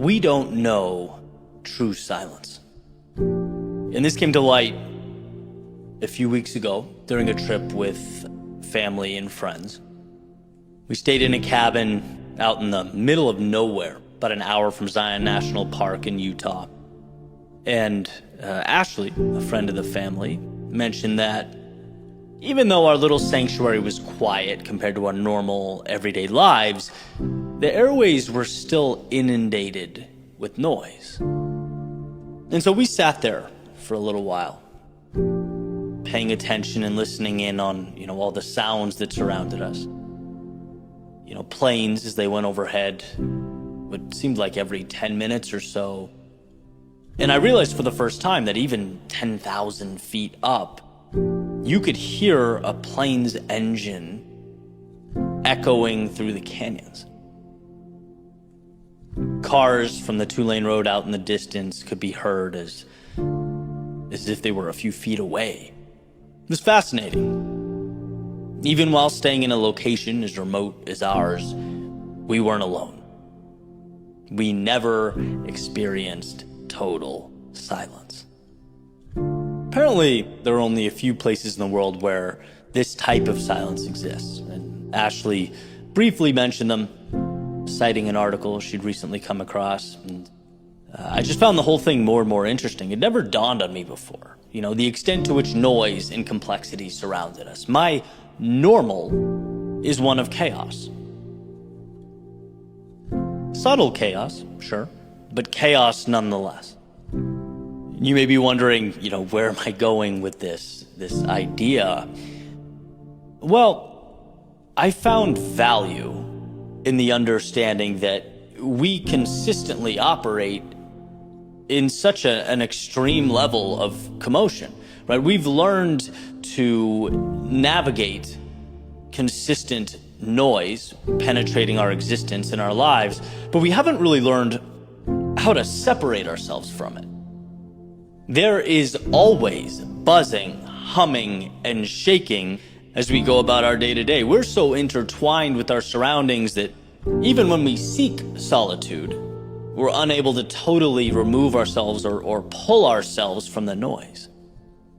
we don't know true silence. And this came to light a few weeks ago during a trip with family and friends. We stayed in a cabin out in the middle of nowhere, about an hour from Zion National Park in Utah. And Ashley, a friend of the family, mentioned that even though our little sanctuary was quiet compared to our normal everyday lives, the airways were still inundated with noise. And so we sat there for a little while, paying attention and listening in on, all the sounds that surrounded us. Planes as they went overhead, it seemed like every 10 minutes or so. And I realized for the first time that even 10,000 feet up, you could hear a plane's engine echoing through the canyons. Cars from the 2-lane road out in the distance could be heard as if they were a few feet away. It was fascinating. Even while staying in a location as remote as ours, we weren't alone. We never experienced total silence. Apparently, there are only a few places in the world where this type of silence exists, and Ashley briefly mentioned them, citing an article she'd recently come across. And I just found the whole thing more and more interesting. It never dawned on me before, the extent to which noise and complexity surrounded us. My normal is one of chaos. Subtle chaos, sure, but chaos nonetheless. You may be wondering, where am I going with this idea? Well, I found value in the understanding that we consistently operate in such an extreme level of commotion, right? We've learned to navigate consistent noise penetrating our existence and our lives, but we haven't really learned how to separate ourselves from it. There is always buzzing, humming, and shaking as we go about our day-to-day. We're so intertwined with our surroundings that even when we seek solitude, we're unable to totally remove ourselves or pull ourselves from the noise.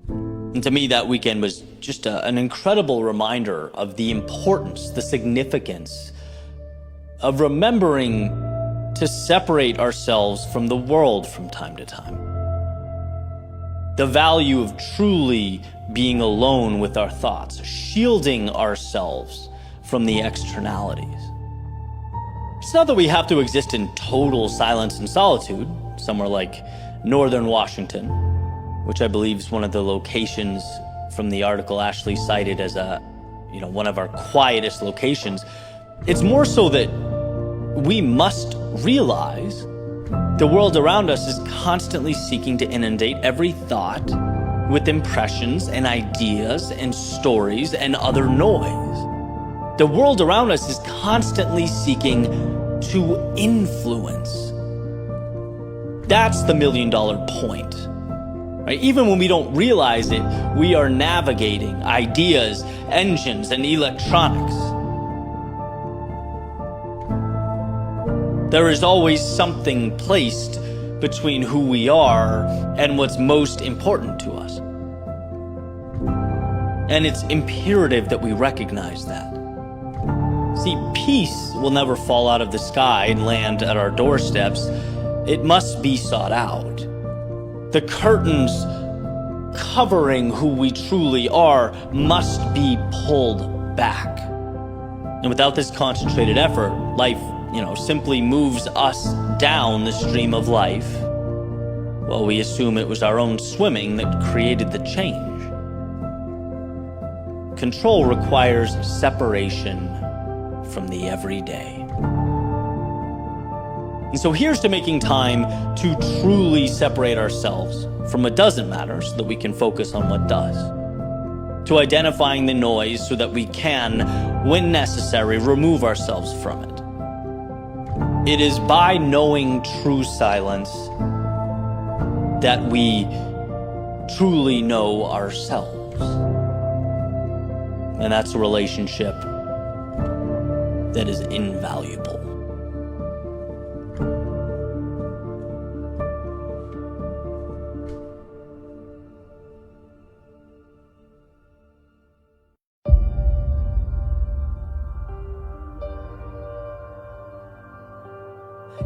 And to me, that weekend was just an incredible reminder of the importance, the significance of remembering to separate ourselves from the world from time to time. The value of truly being alone with our thoughts, shielding ourselves from the externalities. It's not that we have to exist in total silence and solitude, somewhere like northern Washington, which I believe is one of the locations from the article Ashley cited as one of our quietest locations. It's more so that we must realize the world around us is constantly seeking to inundate every thought with impressions and ideas and stories and other noise. The world around us is constantly seeking to influence. That's the $1 million point. Right? Even when we don't realize it, we are navigating ideas, engines, and electronics. There is always something placed between who we are and what's most important to us. And it's imperative that we recognize that. See, peace will never fall out of the sky and land at our doorsteps. It must be sought out. The curtains covering who we truly are must be pulled back. And without this concentrated effort, life, simply moves us down the stream of life. Well, we assume it was our own swimming that created the change. Control requires separation from the everyday. And so here's to making time to truly separate ourselves from what doesn't matter so that we can focus on what does. To identifying the noise so that we can, when necessary, remove ourselves from it. It is by knowing true silence that we truly know ourselves. And that's a relationship that is invaluable.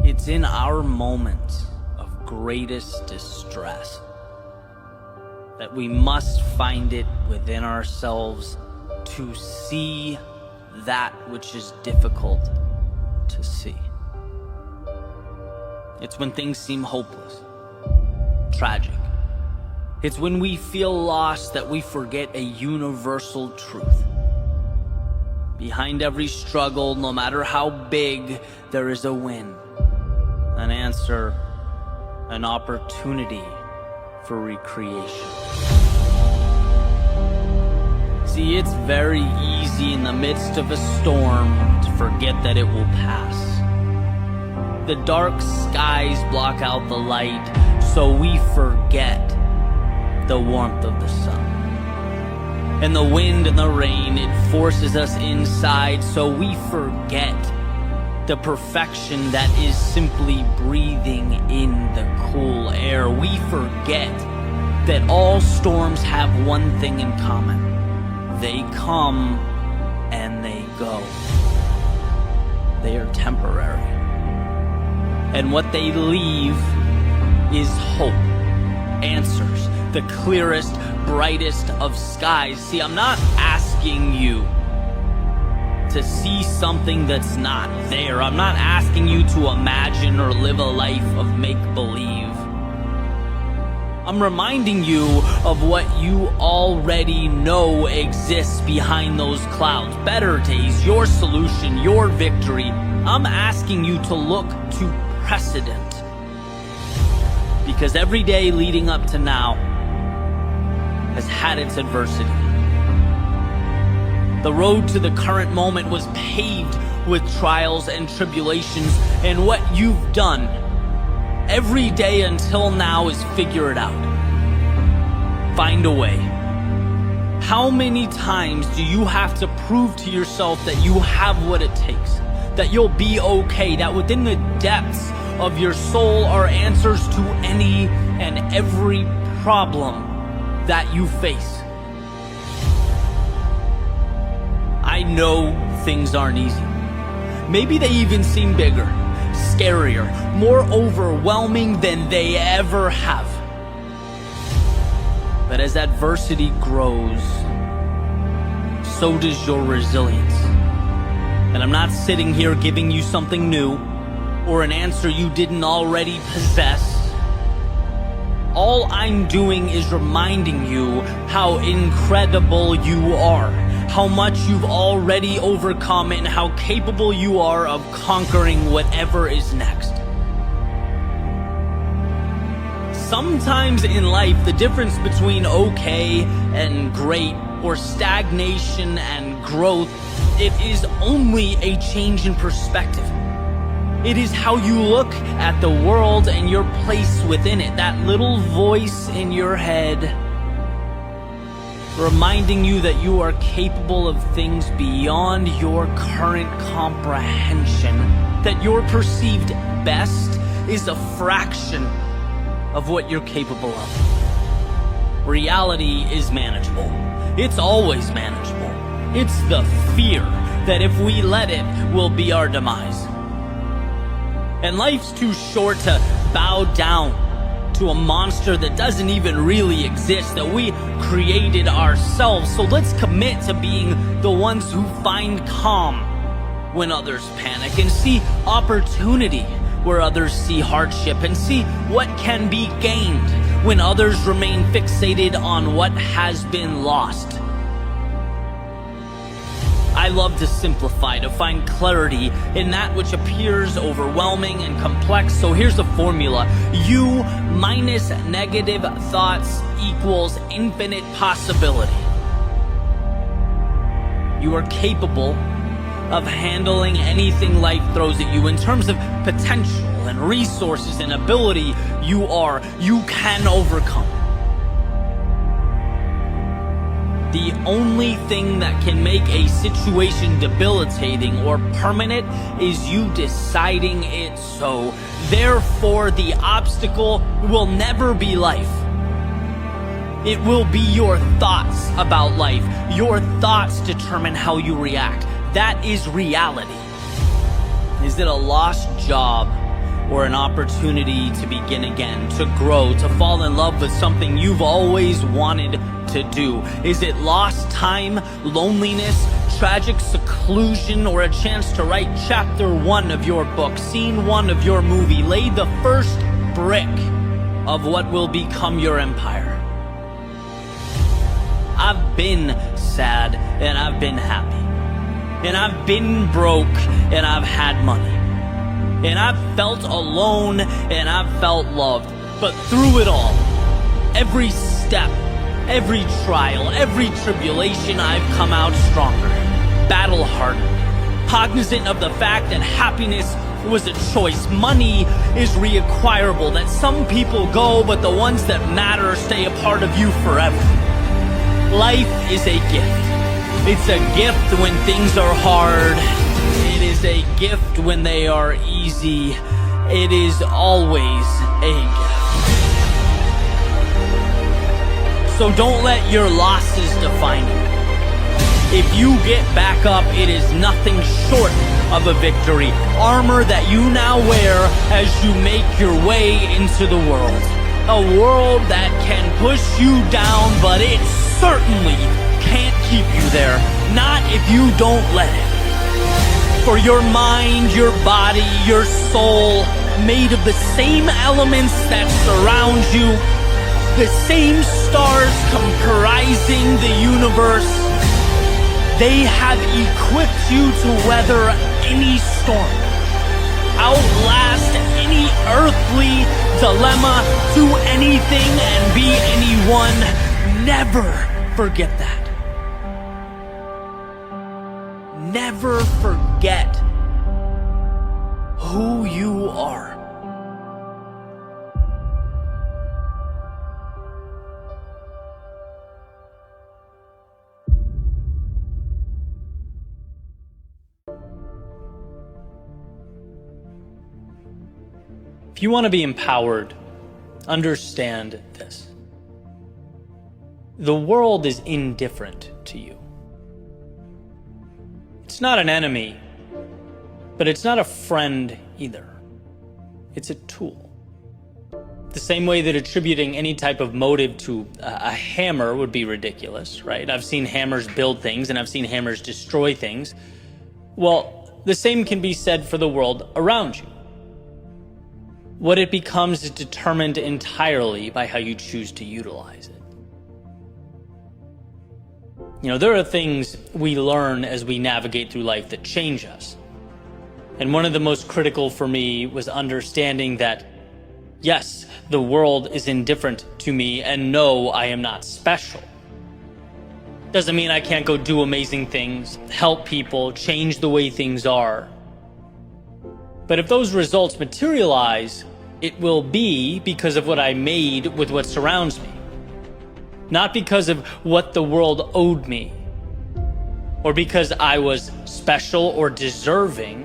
It's in our moments of greatest distress that we must find it within ourselves to see that which is difficult to see. It's when things seem hopeless, tragic. It's when we feel lost that we forget a universal truth. Behind every struggle, no matter how big, there is a win, an answer, an opportunity for recreation. See, it's very easy in the midst of a storm to forget that it will pass. The dark skies block out the light, so we forget the warmth of the sun. And the wind and the rain, it forces us inside, so we forget the perfection that is simply breathing in the cool air. We forget that all storms have one thing in common. They come and they go. They are temporary. And what they leave is hope, answers, the clearest, brightest of skies. See, I'm not asking you to see something that's not there. I'm not asking you to imagine or live a life of make-believe. I'm reminding you of what you already know exists behind those clouds. Better days, your solution, your victory. I'm asking you to look to precedent. Because every day leading up to now has had its adversity. The road to the current moment was paved with trials and tribulations, and what you've done every day until now is figure it out. Find a way. How many times do you have to prove to yourself that you have what it takes, that you'll be okay, that within the depths of your soul are answers to any and every problem that you face? I know things aren't easy. Maybe they even seem bigger, scarier, more overwhelming than they ever have. But as adversity grows, so does your resilience. And I'm not sitting here giving you something new or an answer you didn't already possess. All I'm doing is reminding you how incredible you are, how much you've already overcome, and how capable you are of conquering whatever is next. Sometimes in life, the difference between okay and great, or stagnation and growth, it is only a change in perspective. It is how you look at the world and your place within it. That little voice in your head reminding you that you are capable of things beyond your current comprehension. That your perceived best is a fraction of what you're capable of. Reality is manageable. It's always manageable. It's the fear that if we let it, will be our demise. And life's too short to bow down to a monster that doesn't even really exist, that we created ourselves. So let's commit to being the ones who find calm when others panic, and see opportunity where others see hardship, and see what can be gained when others remain fixated on what has been lost. I love to simplify, to find clarity in that which appears overwhelming and complex. So here's a formula. U minus negative thoughts equals infinite possibility. You are capable of handling anything life throws at you. In terms of potential and resources and ability, you can overcome. The only thing that can make a situation debilitating or permanent is you deciding it so. Therefore, the obstacle will never be life. It will be your thoughts about life. Your thoughts determine how you react. That is reality. Is it a lost job? or an opportunity to begin again, to grow, to fall in love with something you've always wanted to do? Is it lost time, loneliness, tragic seclusion, or a chance to write chapter 1 of your book, scene 1 of your movie, lay the first brick of what will become your empire? I've been sad and I've been happy, and I've been broke and I've had money, and I've felt alone and I've felt loved. But through it all, every step, every trial, every tribulation, I've come out stronger, battle-hardened, cognizant of the fact that happiness was a choice. Money is reacquirable, that some people go, but the ones that matter stay a part of you forever. Life is a gift. It's a gift when things are hard. It is a gift when they are easy. It is always a gift. So don't let your losses define you. If you get back up, it is nothing short of a victory. Armor that you now wear as you make your way into the world. A world that can push you down, but it certainly can't keep you there. Not if you don't let it. For your mind, your body, your soul, made of the same elements that surround you, the same stars comprising the universe, they have equipped you to weather any storm, outlast any earthly dilemma, do anything and be anyone. Never forget that. Never forget who you are. If you want to be empowered, understand this. The world is indifferent to you. It's not an enemy, but it's not a friend either. It's a tool. The same way that attributing any type of motive to a hammer would be ridiculous, right? I've seen hammers build things and I've seen hammers destroy things. Well, the same can be said for the world around you. What it becomes is determined entirely by how you choose to utilize it. You know, there are things we learn as we navigate through life that change us. And one of the most critical for me was understanding that, yes, the world is indifferent to me, and no, I am not special. Doesn't mean I can't go do amazing things, help people, change the way things are. But if those results materialize, it will be because of what I made with what surrounds me. Not because of what the world owed me, or because I was special or deserving.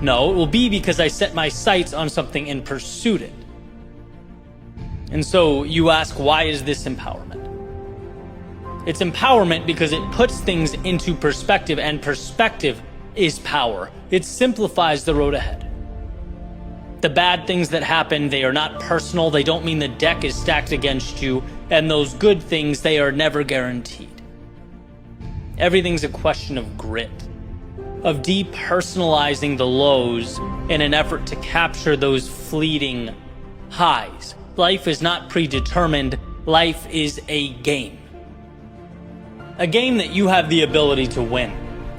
No, it will be because I set my sights on something and pursued it. And so you ask, why is this empowerment? It's empowerment because it puts things into perspective, and perspective is power. It simplifies the road ahead. The bad things that happen, they are not personal. They don't mean the deck is stacked against you. And those good things, they are never guaranteed. Everything's a question of grit, of depersonalizing the lows in an effort to capture those fleeting highs. Life is not predetermined. Life is a game. A game that you have the ability to win,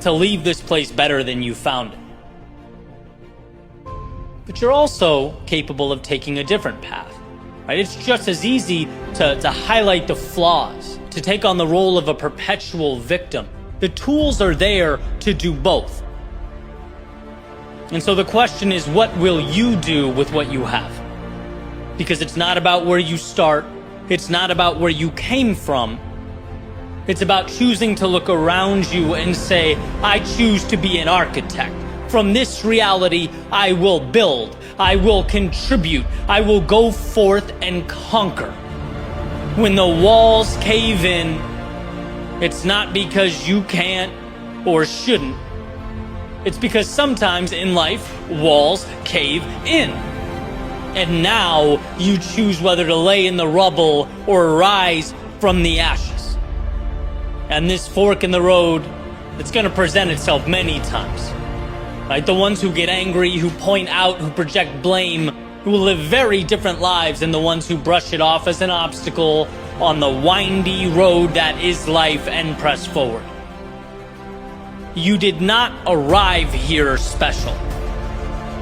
to leave this place better than you found it. But you're also capable of taking a different path, right? It's just as easy to highlight the flaws, to take on the role of a perpetual victim. The tools are there to do both. And so the question is, what will you do with what you have? Because it's not about where you start. It's not about where you came from. It's about choosing to look around you and say, I choose to be an architect. From this reality, I will build, I will contribute, I will go forth and conquer. When the walls cave in, it's not because you can't or shouldn't. It's because sometimes in life, walls cave in. And now you choose whether to lay in the rubble or rise from the ashes. And this fork in the road, it's going to present itself many times. Right? The ones who get angry, who point out, who project blame, who will live very different lives than the ones who brush it off as an obstacle on the windy road that is life and press forward. You did not arrive here special,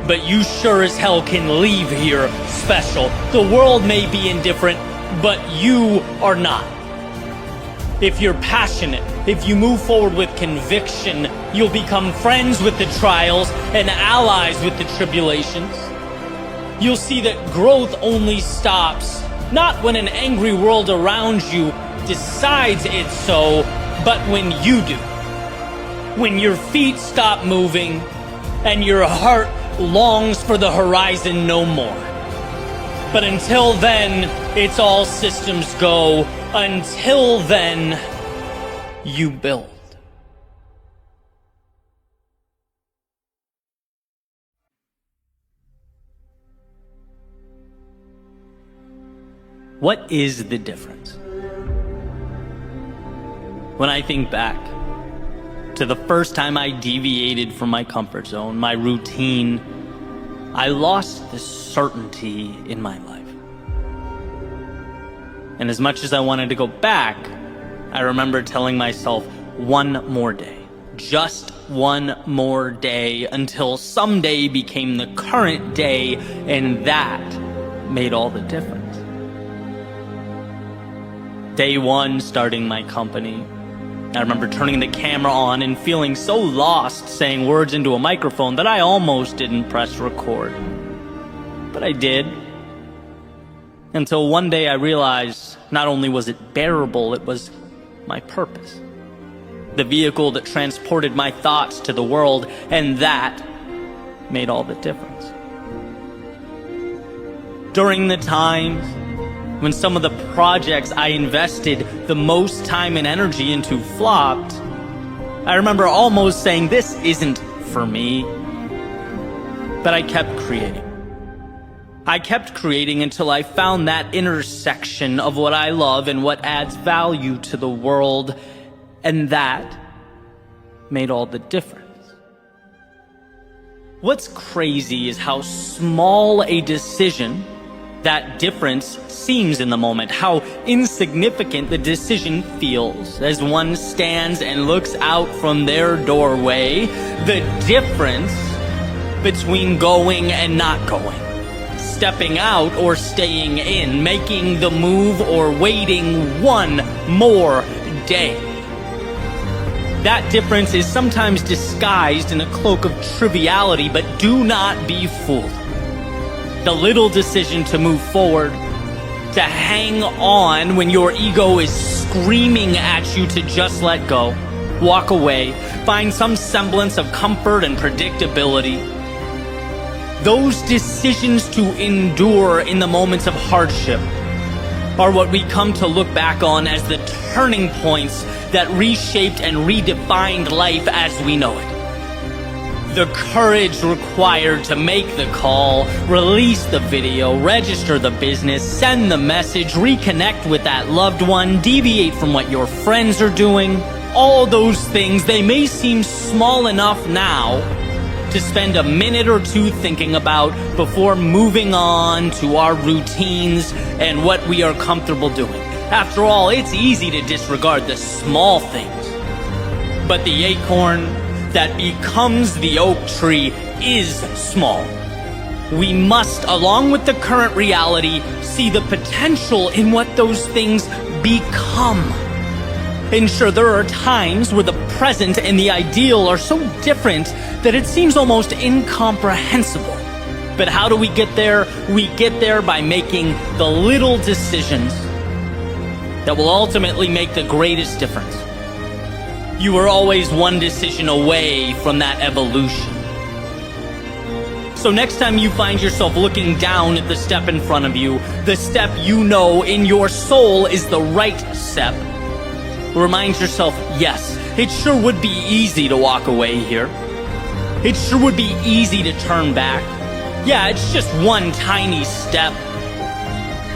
but you sure as hell can leave here special. The world may be indifferent, but you are not. If you're passionate, if you move forward with conviction, you'll become friends with the trials and allies with the tribulations. You'll see that growth only stops, not when an angry world around you decides it's so, but when you do. When your feet stop moving and your heart longs for the horizon no more. But until then, it's all systems go. Until then, you build. What is the difference? When I think back to the first time I deviated from my comfort zone, my routine, I lost the certainty in my life. And as much as I wanted to go back, I remember telling myself one more day, just one more day, until someday became the current day, and that made all the difference. Day one, starting my company, I remember turning the camera on and feeling so lost saying words into a microphone that I almost didn't press record. But I did. Until one day I realized not only was it bearable, it was my purpose. The vehicle that transported my thoughts to the world, and that made all the difference. During the times when some of the projects I invested the most time and energy into flopped, I remember almost saying, this isn't for me. But I kept creating. I kept creating until I found that intersection of what I love and what adds value to the world, and that made all the difference. What's crazy is how small a decision that difference seems in the moment, how insignificant the decision feels as one stands and looks out from their doorway. The difference between going and not going, stepping out or staying in, making the move or waiting one more day. That difference is sometimes disguised in a cloak of triviality, but do not be fooled. The little decision to move forward, to hang on when your ego is screaming at you to just let go, walk away, find some semblance of comfort and predictability. Those decisions to endure in the moments of hardship are what we come to look back on as the turning points that reshaped and redefined life as we know it. The courage required to make the call, release the video, register the business, send the message, reconnect with that loved one, deviate from what your friends are doing. All those things, they may seem small enough now to spend a minute or two thinking about before moving on to our routines and what we are comfortable doing. After all, it's easy to disregard the small things, but the acorn that becomes the oak tree is small. We must, along with the current reality, see the potential in what those things become. And sure, there are times where the present and the ideal are so different that it seems almost incomprehensible. But how do we get there? We get there by making the little decisions that will ultimately make the greatest difference. You are always one decision away from that evolution. So next time you find yourself looking down at the step in front of you, the step you know in your soul is the right step, remind yourself, yes, it sure would be easy to walk away here. It sure would be easy to turn back. Yeah, it's just one tiny step.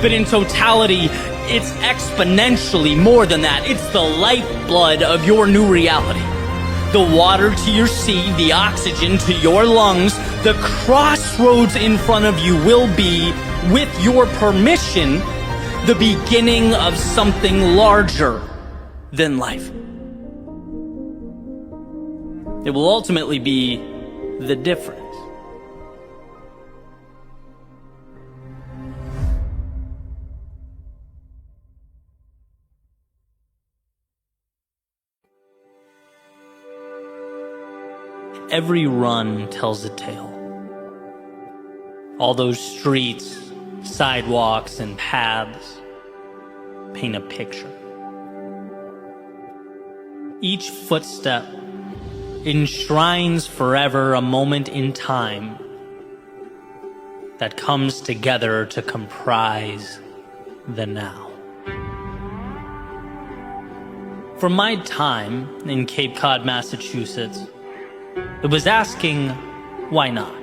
But in totality, it's exponentially more than that. It's the lifeblood of your new reality. The water to your seed, the oxygen to your lungs, the crossroads in front of you will be, with your permission, the beginning of something larger than life. It will ultimately be the difference. Every run tells a tale. All those streets, sidewalks, and paths paint a picture. Each footstep enshrines forever a moment in time that comes together to comprise the now. From my time in Cape Cod, Massachusetts, it was asking, why not?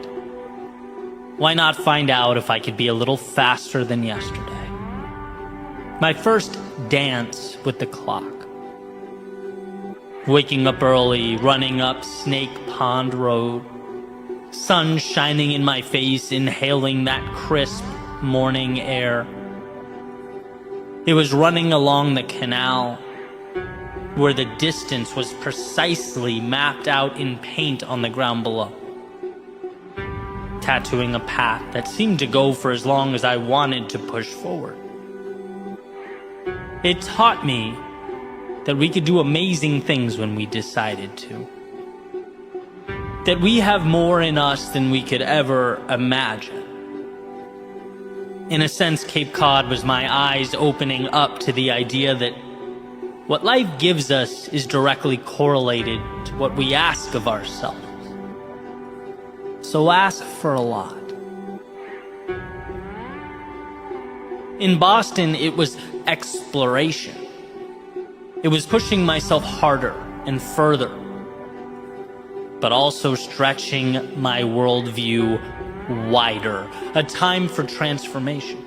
Why not find out if I could be a little faster than yesterday? My first dance with the clock. Waking up early, running up Snake Pond Road. Sun shining in my face, inhaling that crisp morning air. It was running along the canal, where the distance was precisely mapped out in paint on the ground below. Tattooing a path that seemed to go for as long as I wanted to push forward. It taught me that we could do amazing things when we decided to. That we have more in us than we could ever imagine. In a sense, Cape Cod was my eyes opening up to the idea that what life gives us is directly correlated to what we ask of ourselves. So ask for a lot. In Boston, it was exploration. It was pushing myself harder and further, but also stretching my worldview wider, a time for transformation.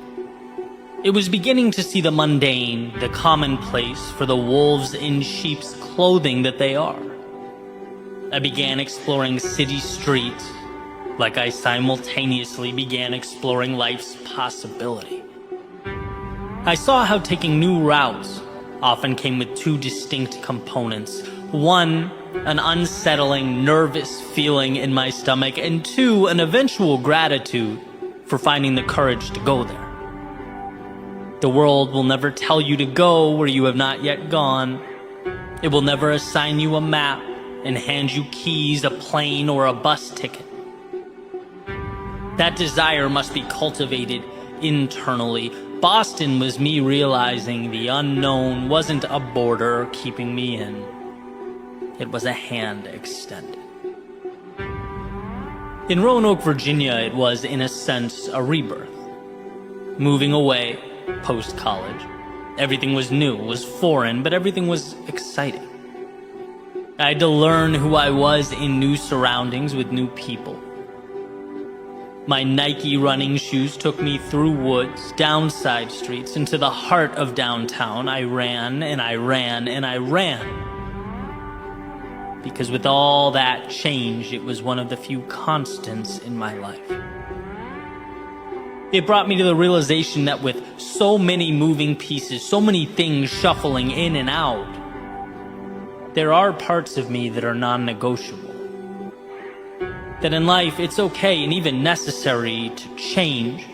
It was beginning to see the mundane, the commonplace for the wolves in sheep's clothing that they are. I began exploring city streets like I simultaneously began exploring life's possibility. I saw how taking new routes often came with two distinct components. One, an unsettling, nervous feeling in my stomach, and two, an eventual gratitude for finding the courage to go there. The world will never tell you to go where you have not yet gone. It will never assign you a map and hand you keys, a plane, or a bus ticket. That desire must be cultivated internally. Boston was me realizing the unknown wasn't a border keeping me in. It was a hand extended. In Roanoke, Virginia, it was, in a sense, a rebirth. Moving away, post-college. Everything was new, was foreign, but everything was exciting. I had to learn who I was in new surroundings with new people. My Nike running shoes took me through woods, down side streets, into the heart of downtown. I ran and I ran and I ran. Because with all that change, it was one of the few constants in my life. It brought me to the realization that with so many moving pieces, so many things shuffling in and out, there are parts of me that are non-negotiable. That in life, it's okay and even necessary to change,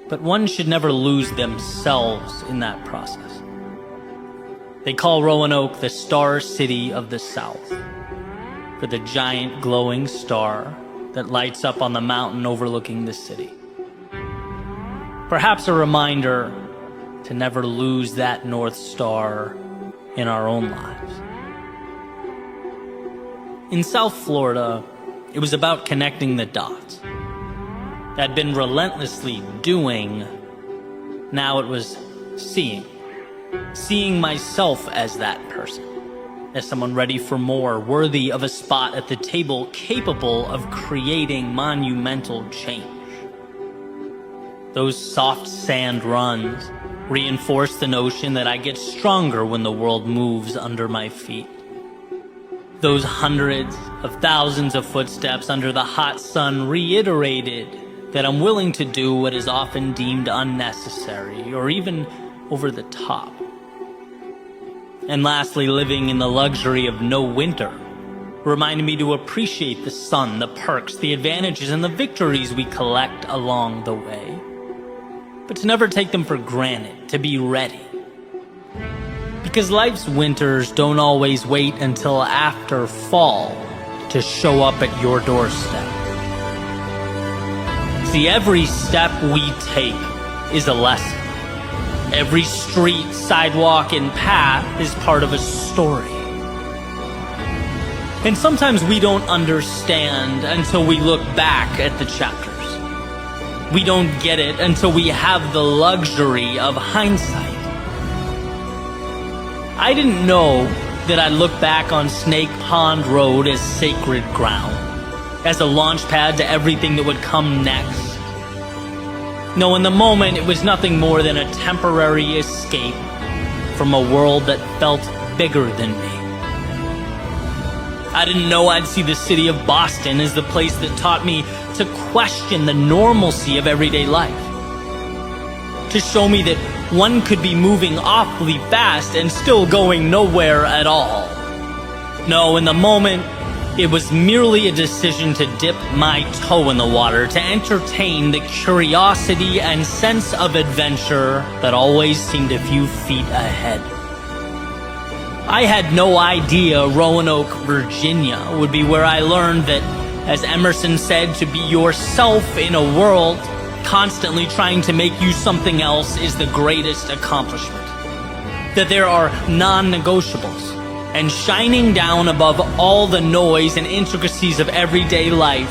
but one should never lose themselves in that process. They call Roanoke the Star City of the South, for the giant glowing star that lights up on the mountain overlooking the city. Perhaps a reminder to never lose that North Star in our own lives. In South Florida, it was about connecting the dots. I'd been relentlessly doing, now it was seeing. Seeing myself as that person. as someone ready for more, worthy of a spot at the table, capable of creating monumental change. Those soft sand runs reinforce the notion that I get stronger when the world moves under my feet. Those hundreds of thousands of footsteps under the hot sun reiterated that I'm willing to do what is often deemed unnecessary or even over the top. And lastly, living in the luxury of no winter reminded me to appreciate the sun, the perks, the advantages, and the victories we collect along the way. But to never take them for granted, to be ready. Because life's winters don't always wait until after fall to show up at your doorstep. See, every step we take is a lesson. Every street, sidewalk, and path is part of a story. And sometimes we don't understand until we look back at the chapters. We don't get it until we have the luxury of hindsight. I didn't know that I'd look back on Snake Pond Road as sacred ground, as a launch pad to everything that would come next. No, in the moment, it was nothing more than a temporary escape from a world that felt bigger than me. I didn't know I'd see the city of Boston as the place that taught me to question the normalcy of everyday life. To show me that one could be moving awfully fast and still going nowhere at all. No, in the moment, it was merely a decision to dip my toe in the water, to entertain the curiosity and sense of adventure that always seemed a few feet ahead. I had no idea Roanoke, Virginia would be where I learned that, as Emerson said, to be yourself in a world constantly trying to make you something else is the greatest accomplishment. That there are non-negotiables. And shining down above all the noise and intricacies of everyday life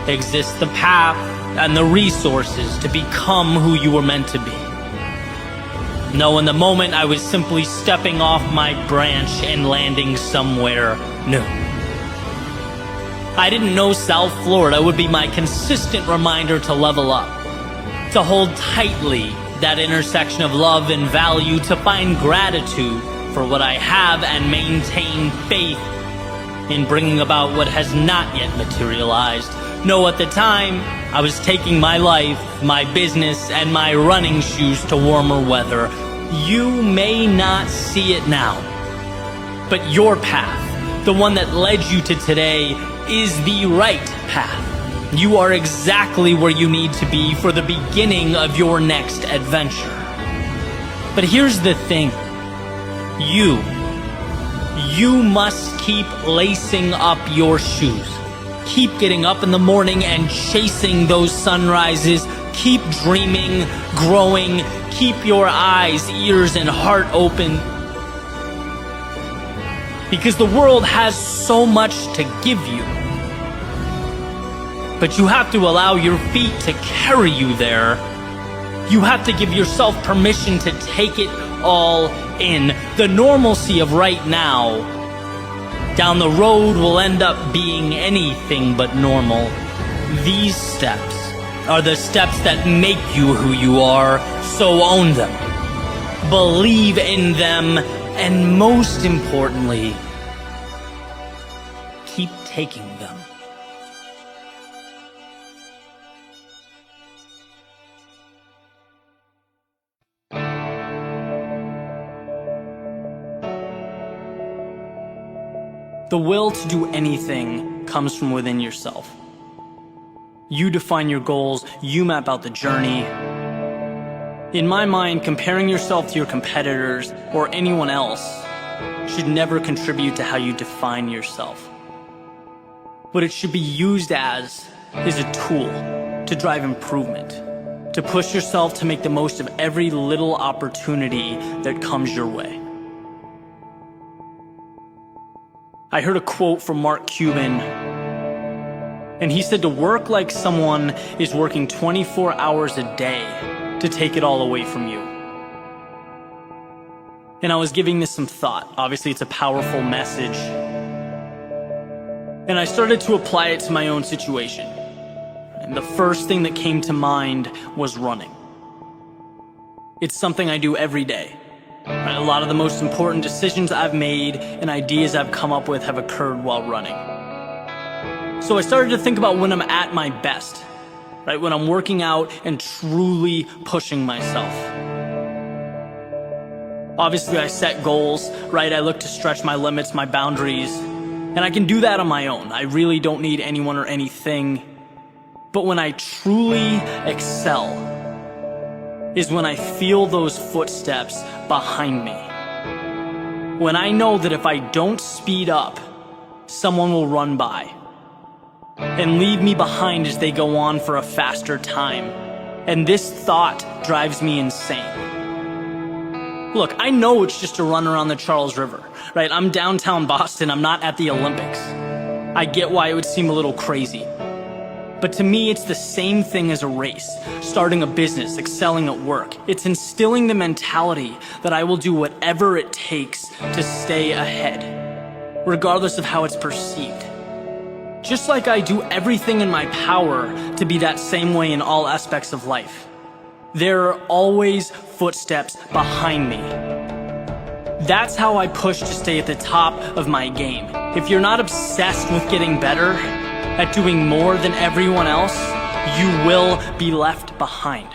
exists the path and the resources to become who you were meant to be. No, in the moment I was simply stepping off my branch and landing somewhere new. I didn't know South Florida would be my consistent reminder to level up, to hold tightly that intersection of love and value, to find gratitude for what I have and maintain faith in bringing about what has not yet materialized. No, at the time, I was taking my life, my business, and my running shoes to warmer weather. You may not see it now, but your path, the one that led you to today, is the right path. You are exactly where you need to be for the beginning of your next adventure. But here's the thing. You must keep lacing up your shoes. Keep getting up in the morning and chasing those sunrises. Keep dreaming, growing. Keep your eyes, ears, and heart open. Because the world has so much to give you. But you have to allow your feet to carry you there. You have to give yourself permission to take it all in. The normalcy of right now, down the road, will end up being anything but normal. These steps are the steps that make you who you are, so own them. Believe in them, and most importantly, keep taking them. The will to do anything comes from within yourself. You define your goals, you map out the journey. In my mind, comparing yourself to your competitors or anyone else should never contribute to how you define yourself. What it should be used as is a tool to drive improvement, to push yourself to make the most of every little opportunity that comes your way. I heard a quote from Mark Cuban, and he said to work like someone is working 24 hours a day to take it all away from you. And I was giving this some thought. Obviously, it's a powerful message. And I started to apply it to my own situation. And the first thing that came to mind was running. It's something I do every day. Right? A lot of the most important decisions I've made and ideas I've come up with have occurred while running. So I started to think about when I'm at my best, right? When I'm working out and truly pushing myself. Obviously, I set goals, right? I look to stretch my limits, my boundaries, and I can do that on my own. I really don't need anyone or anything. But when I truly excel is when I feel those footsteps behind me. When I know that if I don't speed up, someone will run by and leave me behind as they go on for a faster time. And this thought drives me insane. Look, I know it's just a run around the Charles River, right? I'm downtown Boston, I'm not at the Olympics. I get why it would seem a little crazy. But to me, it's the same thing as a race, starting a business, excelling at work. It's instilling the mentality that I will do whatever it takes to stay ahead, regardless of how it's perceived. Just like I do everything in my power to be that same way in all aspects of life. There are always footsteps behind me. That's how I push to stay at the top of my game. If you're not obsessed with getting better, at doing more than everyone else, you will be left behind.